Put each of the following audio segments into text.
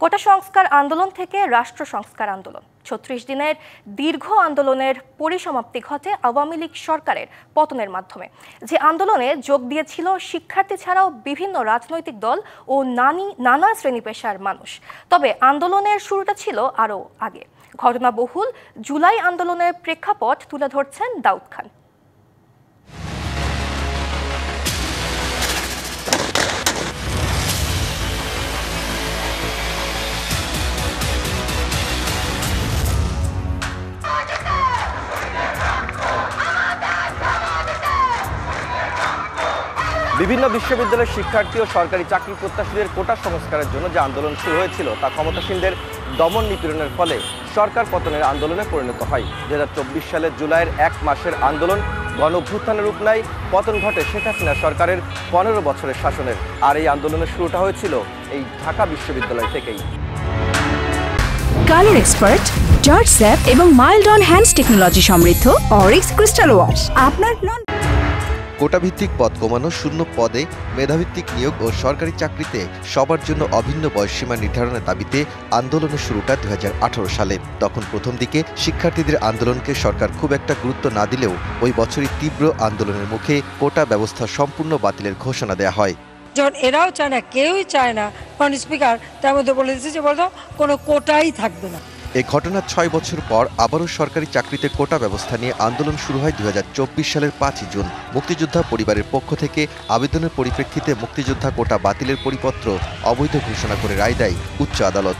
কোটা সংস্কার আন্দোলন থেকে রাষ্ট্র সংস্কার আন্দোলন ৩৬ দিনের দীর্ঘ আন্দোলনের পরিসমাপ্তি ঘটে আওয়ামী লীগ সরকারের পতনের মাধ্যমে। যে আন্দোলনে যোগ দিয়েছিল শিক্ষার্থী ছাড়াও বিভিন্ন রাজনৈতিক দল ও নানা শ্রেণী পেশার মানুষ। তবে আন্দোলনের শুরুটা ছিল আরও আগে। ঘটনাবহুল জুলাই আন্দোলনের প্রেক্ষাপট তুলে ধরছেন দাউদ খান। বিভিন্ন বিশ্ববিদ্যালয়ের শিক্ষার্থী ও সরকারি চাকরি প্রত্যাশীদের কোটা সংস্কারের জন্য যে আন্দোলন শুরু হয়েছিল তা ক্ষমতাসীনদের দমন নিপীড়নের ফলে সরকার পতনের আন্দোলনে পরিণত হয়। ২০২৪ সালের জুলাইয়ের ১ মাসের আন্দোলন গণ অভ্যুত্থানের রূপ নেয়। পতন ঘটে শেখ হাসিনা সরকারের ১৫ বছরের শাসনের। আর এই আন্দোলনের শুরুটা হয়েছিল এই ঢাকা বিশ্ববিদ্যালয় থেকেই। কালার এক্সপার্ট, জর্জ স্যাপ এবং মাইল্ড অন হ্যান্ডস টেকনোলজি সমৃদ্ধ অরিক্স ক্রিস্টাল ওয়াশ আপনার কোটাভিত্তিক পদ কমানো, শূন্য পদে মেধাভিত্তিক নিয়োগ ও সরকারি চাকরিতে সবার জন্য অভিন্ন বয়সসীমা নির্ধারণের দাবিতে আন্দোলনের শুরুটা ২০১৮ সালে। তখন প্রথম দিকে শিক্ষার্থীদের আন্দোলনকে সরকার খুব একটা গুরুত্ব না দিলেও ওই বছরই তীব্র আন্দোলনের মুখে কোটা ব্যবস্থা সম্পূর্ণ বাতিলের ঘোষণা দেওয়া হয়। যখন এরাও চায় না, কেউই চায় না, কারণ স্পিকার তার মধ্যে বলে দিচ্ছে যে বলতো কোনো কোটাই থাকবে না। এই ঘটনার ৬ বছর পর আবারও সরকারি চাকরিতে কোটা ব্যবস্থা নিয়ে আন্দোলন শুরু হয় ২০২৪ সালের ৫ই জুন। মুক্তিযোদ্ধা পরিবারের পক্ষ থেকে আবেদনের পরিপ্রেক্ষিতে মুক্তিযোদ্ধা কোটা বাতিলের পরিপত্র অবৈধ ঘোষণা করে রায় দেয় উচ্চ আদালত।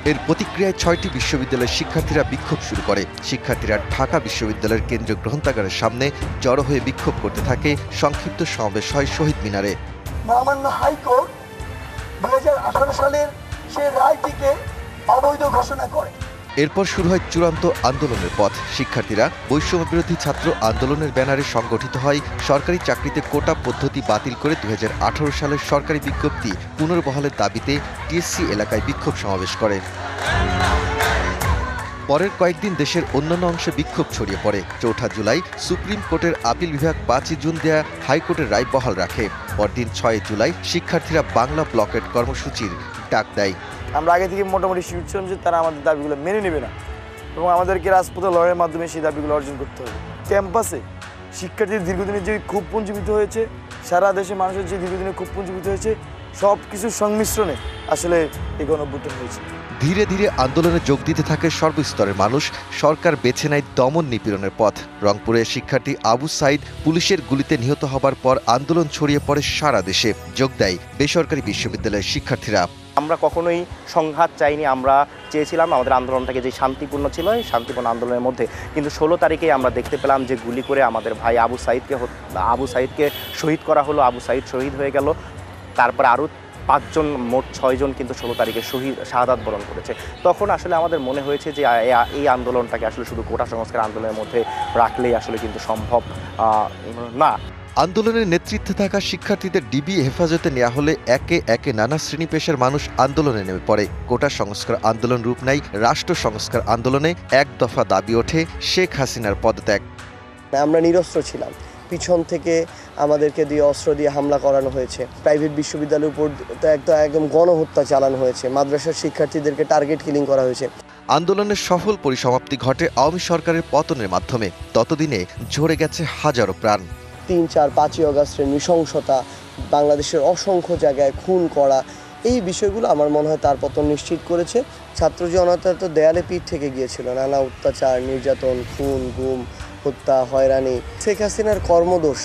এর প্রতিক্রিয়ায় ৬টি বিশ্ববিদ্যালয়ের শিক্ষার্থীরা বিক্ষোভ শুরু করে। শিক্ষার্থীরা ঢাকা বিশ্ববিদ্যালয়ের কেন্দ্রীয় গ্রন্থাগারের সামনে জড়ো হয়ে বিক্ষোভ করতে থাকে। সংক্ষিপ্ত সমাবেশ হয় শহীদ মিনারে। মহামান্য হাইকোর্ট ২০১৮ সালের সে রায়টিকে অবৈধ ঘোষণা করে। এরপর শুরু হয় চূড়ান্ত আন্দোলনের পথ। শিক্ষার্থীরা বৈষম্য বিরোধী ছাত্র আন্দোলনের ব্যানারে সংগঠিত হয় সরকারি চাকরিতে কোটা পদ্ধতি বাতিল করে ২০১৮ সালের সরকারি বিজ্ঞপ্তি পুনর্বহালের দাবিতে টিএসসি এলাকায় বিক্ষোভ সমাবেশ করে। পরের কয়েকদিন দেশের অন্যান্য অংশে বিক্ষোভ ছড়িয়ে পড়ে। ৪ঠা জুলাই সুপ্রিম কোর্টের আপিল বিভাগ ৫ই জুন দেয়া হাইকোর্টের রায় বহাল রাখে। পরদিন ৬ জুলাই শিক্ষার্থীরা বাংলা ব্লকেট কর্মসূচির ডাক দেয়। আমরা আগে থেকে মোটামুটি শিওর ছিলাম যে তারা আমাদের দাবিগুলো মেনে নেবে না এবং আমাদেরকে রাজপথে লড়াইয়ের মাধ্যমে সেই দাবিগুলো অর্জন করতে হবে। ক্যাম্পাসে শিক্ষার্থীদের দীর্ঘদিনের যে ক্ষোভ পুঞ্জীভূত হয়েছে, সারা দেশে মানুষের যে দীর্ঘদিনের ক্ষোভ পুঞ্জীভূত হয়েছে, সব কিছুর সংমিশ্রণে আসলে এই গণঅভ্যুত্থান হয়েছে। ধীরে ধীরে আন্দোলনে যোগ দিতে থাকে সর্বস্তরের মানুষ। সরকার বেছে নেয় দমন নিপীড়নের পথ। রংপুরে শিক্ষার্থী আবু সাইদ পুলিশের গুলিতে নিহত হবার পর আন্দোলন ছড়িয়ে পড়ে সারা দেশে। যোগ দেয় বেসরকারি বিশ্ববিদ্যালয়ের শিক্ষার্থীরা। আমরা কখনোই সংঘাত চাইনি। আমরা চেয়েছিলাম আমাদের আন্দোলনটাকে যে শান্তিপূর্ণ ছিল, এই শান্তিপূর্ণ আন্দোলনের মধ্যে। কিন্তু ১৬ তারিখে আমরা দেখতে পেলাম যে গুলি করে আমাদের ভাই আবু সাইদকে শহীদ করা হলো। আবু সাইদ শহীদ হয়ে গেল। তারপরে আরও ৫ জন, মোট ৬ জন কিন্তু ১৬ তারিখে শাহাদাত বরণ করেছে। তখন আসলে আমাদের মনে হয়েছে যে এই আন্দোলনটাকে আসলে শুধু কোটা সংস্কার আন্দোলনের মধ্যে রাখলেই আসলে কিন্তু সম্ভব না। আন্দোলনের নেতৃত্বে থাকা শিক্ষার্থীদের ডিবি হেফাজতে নেওয়া হলে একে একে নানা শ্রেণী পেশার মানুষ আন্দোলনে নেমে পড়ে। কোটা সংস্কার আন্দোলন রূপ নেয় রাষ্ট্র সংস্কার আন্দোলনে। এক দফা দাবি ওঠে শেখ হাসিনার পদত্যাগ। আমরা নিরস্ত্র ছিলাম, পিছন থেকে আমাদেরকে দিয়ে অস্ত্র দিয়ে হামলা করানো হয়েছে। প্রাইভেট বিশ্ববিদ্যালয়ের উপর একদম গণহত্যা চালানো হয়েছে। মাদ্রাসার শিক্ষার্থীদেরকে টার্গেট কিলিং করা হয়েছে। আন্দোলনের সফল পরিসমাপ্তি ঘটে আওয়ামী সরকারের পতনের মাধ্যমে। ততদিনে ঝরে গেছে হাজারো প্রাণ। ৩, ৪, ৫ই অগাস্টের নৃশংসতা, বাংলাদেশের অসংখ্য জায়গায় খুন করা, এই বিষয়গুলো আমার মনে হয় তার পতন নিশ্চিত করেছে। ছাত্র জনতা তো দেয়ালে পিঠ থেকে গিয়েছিল। নানা অত্যাচার, নির্যাতন, খুন, গুম, হত্যা, হয়রানি। শেখ হাসিনার কর্মদোষ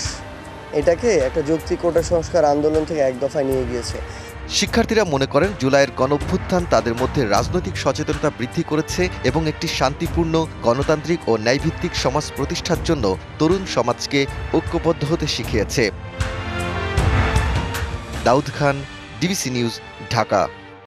এটাকে একটা যৌক্তিক কোটা সংস্কার আন্দোলন থেকে এক দফায় নিয়ে গিয়েছে। শিক্ষার্থীরা মনে করেন জুলাইয়ের গণঅভ্যুত্থান তাদের মধ্যে রাজনৈতিক সচেতনতা বৃদ্ধি করেছে এবং একটি শান্তিপূর্ণ, গণতান্ত্রিক ও ন্যায়ভিত্তিক সমাজ প্রতিষ্ঠার জন্য তরুণ সমাজকে ঐক্যবদ্ধ হতে শিখিয়েছে। Daud Khan, DBC news, Dhaka.